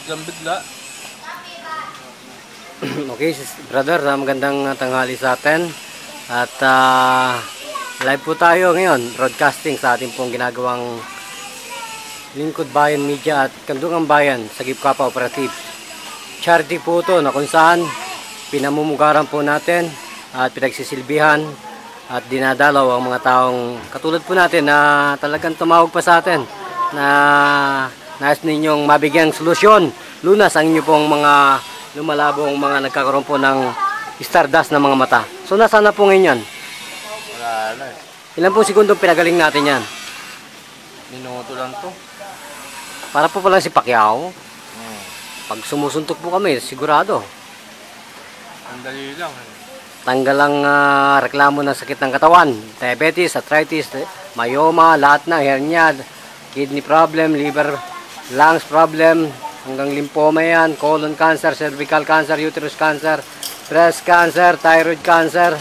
biglang bigla. Okay, brother, magandang tanghali sa atin. At live po tayo ngayon, broadcasting sa ating pong ginagawang Lingkod Bayan Media at Kandungan Bayan sa Gipkapa Operative. Charity po ito na kung saan pinamumugaran po natin at pinagsisilbihan at dinadalaw ang mga taong katulad po natin na talagang tumawag pa sa atin na nais ninyong mabigyang solusyon, lunas ang inyo pong mga lumalabong mga nagkakaroon po ng stardust na mga mata. So nasaan na po ngayon yan? Wala na eh. Ilan po segundong pinagaling natin yan? Minuto lang to. Para po pala si Pacquiao. Pag sumusuntok po kami, sigurado. Ang dali lang. Tanggal ang reklamo ng sakit ng katawan. Diabetes, arthritis, myoma, lahat na, hernia, kidney problem, liver, lungs problem, hanggang lymphoma yan, colon cancer, cervical cancer, uterus cancer, breast cancer, thyroid cancer,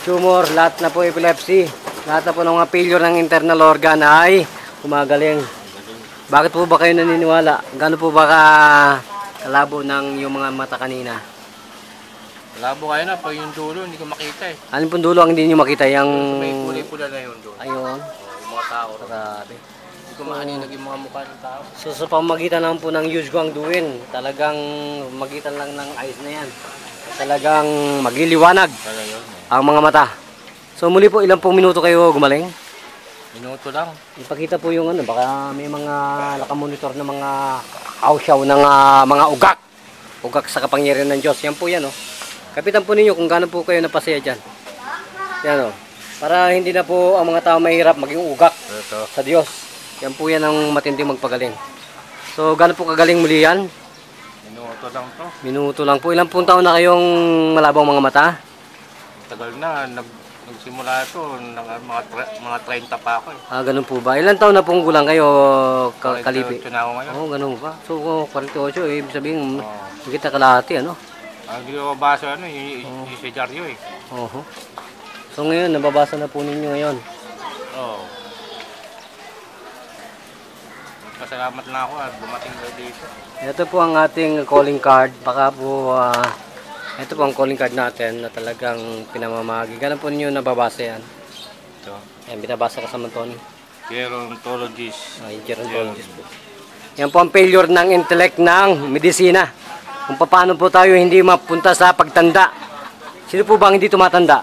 tumor, lahat na po epilepsy, lahat na po ng mga failure ng internal organ ay gumagaling. Bakit po ba kayo naniniwala? Gaano po ba kalabo ng yung mga mata kanina? Labo kayo na, pag yung dulo, hindi ko makita eh. Ano pong dulo ang hindi nyo makita? Yung May kulay-pula na yun doon. ayun. Yung mga tao. Grabe. Hindi ko maaninag yung mga mukha ng tao. So sa pamagitan naman po ng huge Guangduin, talagang magitan lang ng eyes na yan. Talagang magliliwanag Kaya yun eh. ang mga mata. So muli po, ilang pong minuto kayo gumaling? Minuto lang. Ipakita po yung ano, baka may mga nakamonitor na mga ausyaw ng mga ugak. Ugak sa kapangyarihan ng Diyos. Yan po yan, oh. Kapitan po ninyo kung gaano po kayo napasaya dyan. Yan, oh. Para hindi na po ang mga tao mahirap maging ugak Ito. sa Diyos. Yan po yan ang matinding magpagaling. So, gaano po kagaling muli yan? Minuto lang to. Minuto lang po. Ilang pong taon na kayong malabang mga mata? Tagal na. Nagsimula ito. Mga 30 pa ako eh. Ganun po ba? Ilang taon na pong gulang kayo kalipi? 48 na ako ngayon. Oo, ganun ba? So, 48, ibig sabihin, higit na kalahati, ano? Hindi ko mabasa ano, yung si Dario eh. Oo. So, ngayon, nababasa na po ninyo ngayon. Oo. Pasalamat na ako at dumating na dito. Ito po ang ating calling card. Baka po, ito po ang calling card natin na talagang pinamamahagi. Ganun po ninyo nababasa yan. Ito. Yan, binabasa ka sa Mantoni. Gerontologist. Ay, gerontologist po. Yan po ang failure ng intellect ng medisina. Kung paano po tayo hindi mapunta sa pagtanda. Sino po bang hindi tumatanda?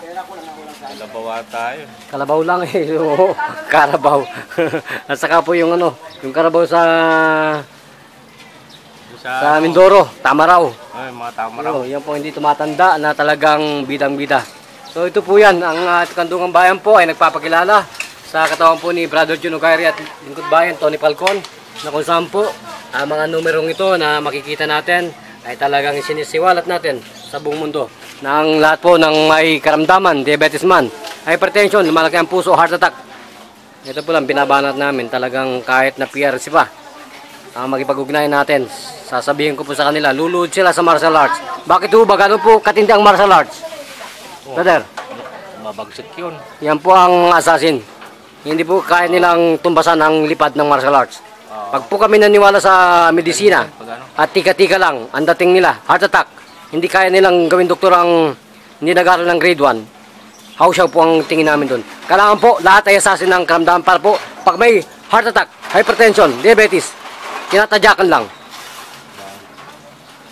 Kalabawa tayo. Kalabaw lang eh. Oo, Karabaw. At saka po yung ano, yung Karabaw sa Mindoro, Tamaraw. Ay, mga Tamaraw. Yan po hindi tumatanda na talagang bidang-bida. So ito po yan, ang Kandungan Bayan po ay nagpapakilala sa katawan po ni Brother Jun Ugayri at Lingkod Bayan, Tony Falcon, na kung saan po ang mga numerong ito na makikita natin ay talagang sinisiwalat natin sa buong mundo na ang lahat po ng may karamdaman, diabetes man, hypertension, lumalaki ang puso, heart attack. Ito po lang binabanat namin, talagang kahit na PRC pa, makipag-ugnayan natin. Sasabihin ko po sa kanila, luluhod sila sa martial arts. Bakit po ba? Gano'n po katindi ang martial arts? Brother? Mabagsik yun. Yan po ang assassin. Hindi po kaya nilang tumbasan ang lipad ng martial arts. Pag po kami naniwala sa medisina at tika-tika lang ang dating nila, heart attack, hindi kaya nilang gawin doktor ang hindi nag-aaral ng grade 1, hausyaw po ang tingin namin doon. Kailangan po lahat ay assassin ng karamdaman para po pag may heart attack, hypertension, diabetes, tinatadyakan lang.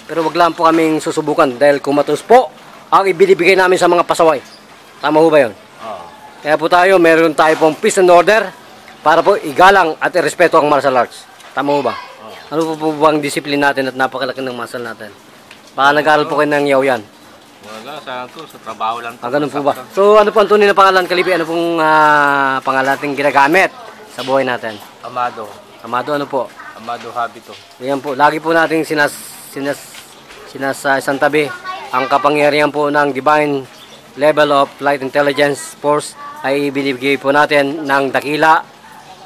Pero wag lang po kaming susubukan dahil kumatos po ang ibinibigay namin sa mga pasaway. Tama ho ba yun? Kaya po tayo, meron tayo pong peace and order para po igalang at irespeto ang martial arts. Tama ho ba? Ano po bang disiplin natin at napakalaki ng muscle natin? Baka nag-aaral po kayo ng yaw yan. Wala, sa trabaho lang. Ganun po ba? So ano po ang tunay na pangalan, Kalipi? Ano pong pangalan natin ginagamit sa buhay natin? Amado. Amado ano po? Amado Habito. Yan po, lagi po nating isang tabi ang kapangyarihan po ng Divine Level of Light Intelligence Force ay binibigay po natin ng dakila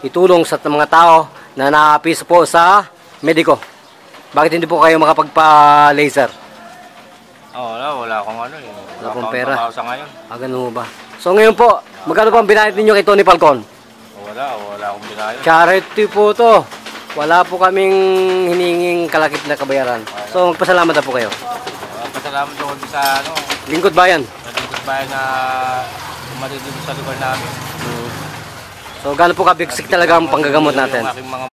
itulong sa mga tao na naapis po sa mediko. Bakit hindi po kayo makapagpa-laser? Wala akong ano eh. Wala akong pera. Sa ngayon. Ganun ba? So ngayon po, magkano po ang binayad ninyo kay Tony Falcon? Wala akong binayad. Charity po to. Wala po kaming hininging kalakip na kabayaran. So magpasalamat na po kayo. Pasalamat ako sa Lingkod Bayan. sa lingkod bayan na umatid dito sa lugar namin. So gaano po kabigsik talaga ang panggagamot natin? Yung aking mga